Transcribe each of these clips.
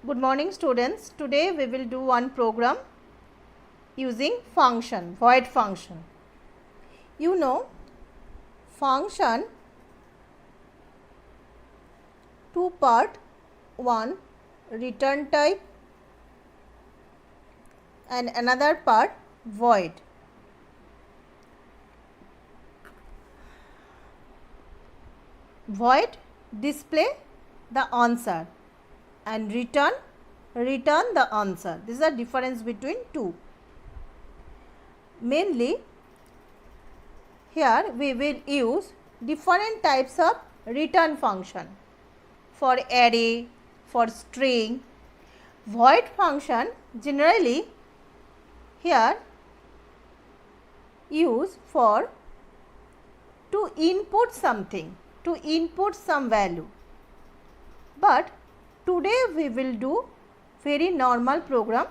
Good morning students. Today we will do one program using function, void function. You know function two part, one return type and another part void. Void display the answer and return the answer. This is the difference between two. Mainly here we will use different types of return function for array, for string. Void function generally here use for to input something, to input some value. But today we will do very normal program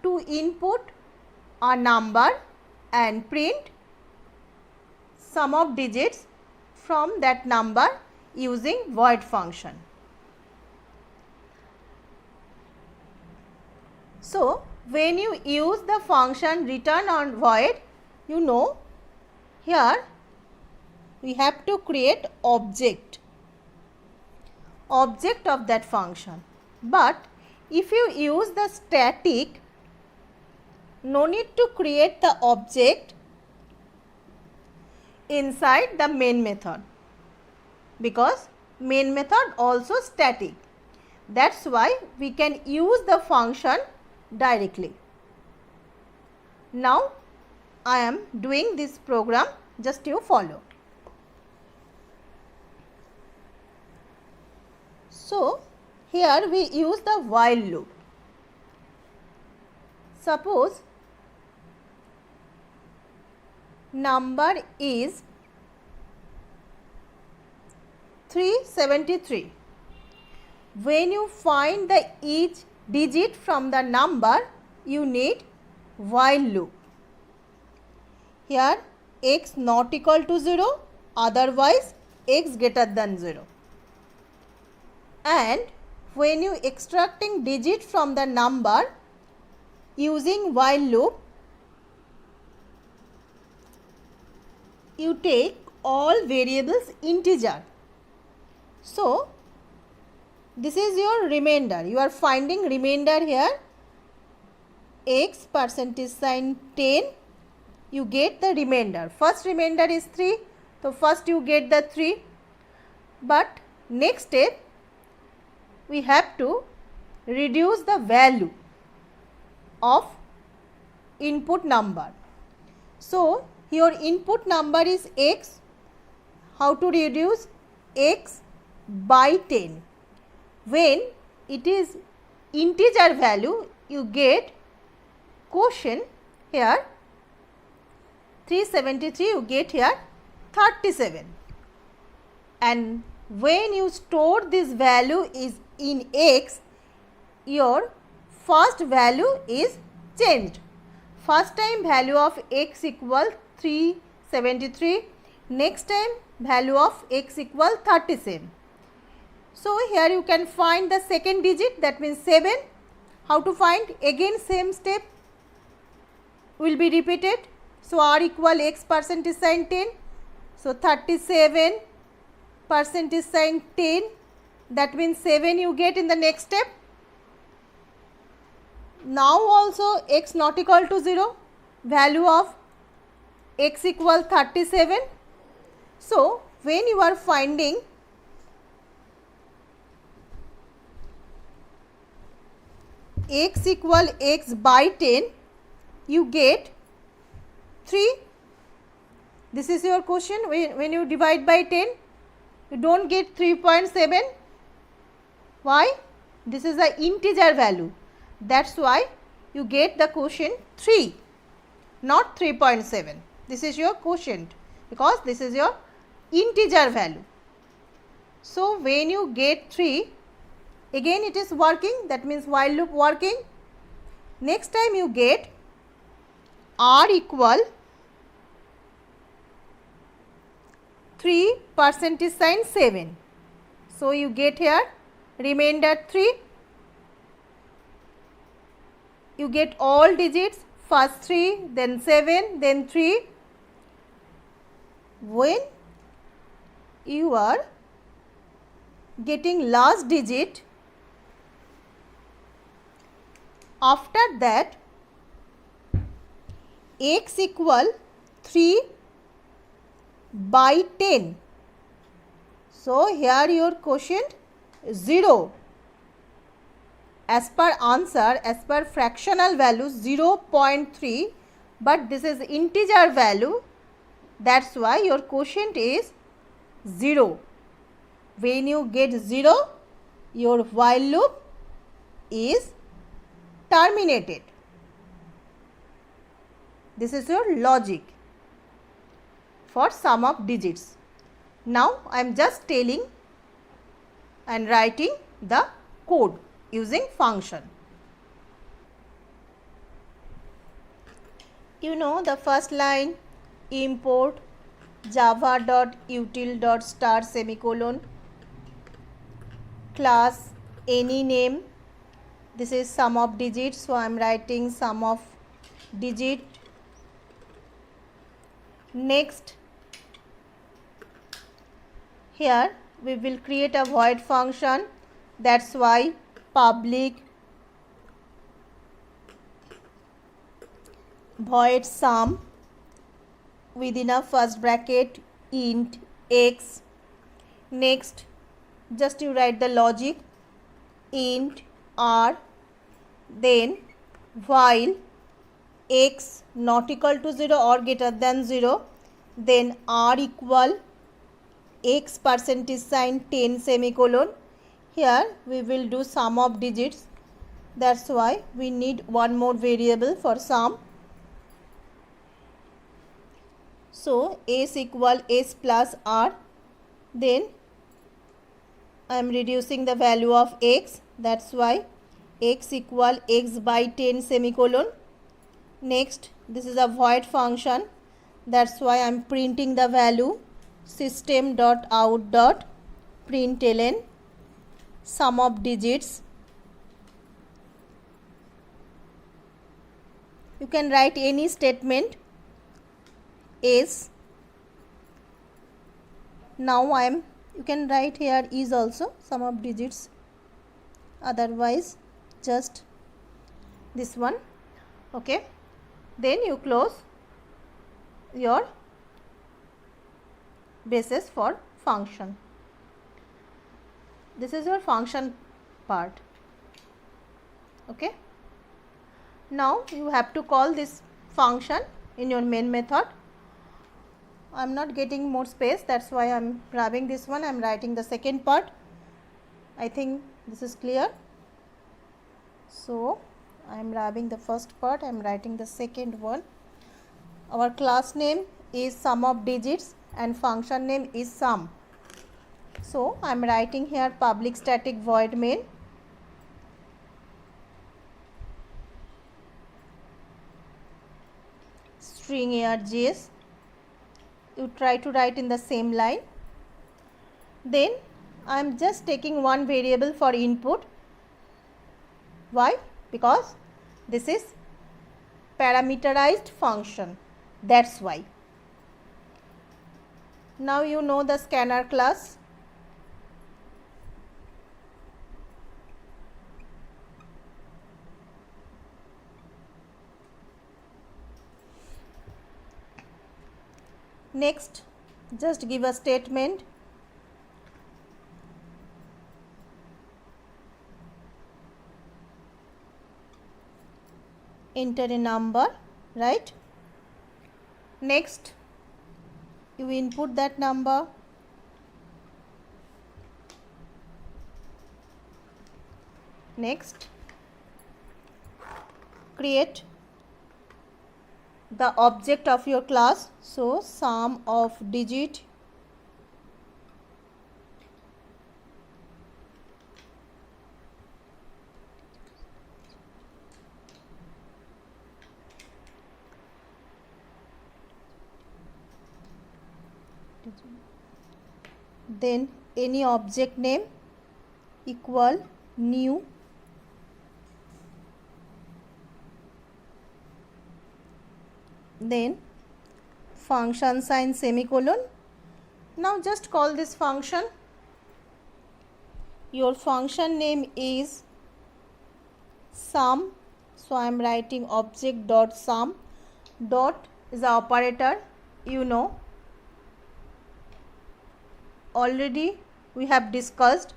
to input a number and print sum of digits from that number using void function. So when you use the function return on void, you know here we have to create object of that function. But if you use the static, no need to create the object inside the main method, because main method also static. That's why we can use the function directly. Now I am doing this program, just you follow. So here we use the while loop. Suppose number is 373. When you find the each digit from the number, you need while loop. Here x not equal to 0, otherwise x greater than 0. And when you extracting digit from the number using while loop, you take all variables integer. So this is your remainder. You are finding remainder here, x percentage sign 10, you get the remainder. First remainder is 3, so first you get the 3. But next step we have to reduce the value of input number. So your input number is x. How to reduce? X by 10. When it is integer value, you get quotient here 373, you get here 37. And when you store this value is in x, your first value is changed. First time value of x equal 373, next time value of x equal 37. So here you can find the second digit, that means 7. How to find? Again same step will be repeated. So r equal x percentage sign 10. So 37 percentage sign 10, that means 7 you get in the next step. Now also x not equal to 0, value of x equal 37. So when you are finding x equal x by 10, you get 3. This is your quotient. When you divide by 10, you don't get 3.7. Why? This is the integer value. That's why you get the quotient 3, not 3.7. This is your quotient because this is your integer value. So when you get 3, again it is working, that means while loop working. Next time you get r equal 3 percentage sign 7. So you get here remainder 3. you get all digits, first 3, then 7, then 3. When you are getting last digit, after that x equal 3 by 10. So, here your quotient 0. As per answer, as per fractional value 0.3, but this is integer value, that's why your quotient is 0. When you get 0, your while loop is terminated. This is your logic for sum of digits. Now I am just telling and writing the code using function. You know the first line, import java.util.star semicolon class any name. This is sum of digits, so I am writing sum of digit. Next, here we will create a void function, that's why public void sum within a first bracket int x. Next, just you write the logic, int r, then while x not equal to 0 or greater than 0, then r equal x percentage sign 10 semicolon. Here we will do sum of digits, that's why we need one more variable for sum. So s equal s plus r, then I am reducing the value of x, that's why x equal x by 10 semicolon. Next, this is a void function, that's why I am printing the value system.out.println sum of digits. You can write any statement is. Now you can write here is also sum of digits, otherwise just this one. Okay, then you close your basis for function. This is your function part. Okay, now you have to call this function in your main method. I am not getting more space, that's why I am grabbing this one. I am writing the second part. I think this is clear. So I am grabbing the first part, I am writing the second one. Our class name is sum of digits and function name is sum. So I am writing here public static void main. String args. You try to write in the same line. Then I am just taking one variable for input. Why? Because this is parameterized function, that's why. Now you know the scanner class. Next, just give a statement. Enter a number, right? Next, you input that number. Next, create the object of your class. So sum of digit then any object name equal new then function sign semicolon. Now just call this function. Your function name is sum, so I am writing object dot sum. Dot is the operator, you know, already we have discussed.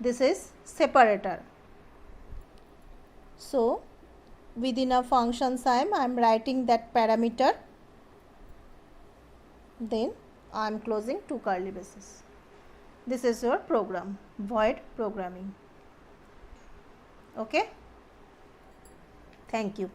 This is separator. So within a function sum I am writing that parameter, then I am closing two curly braces. This is your program, void programming. Okay, thank you.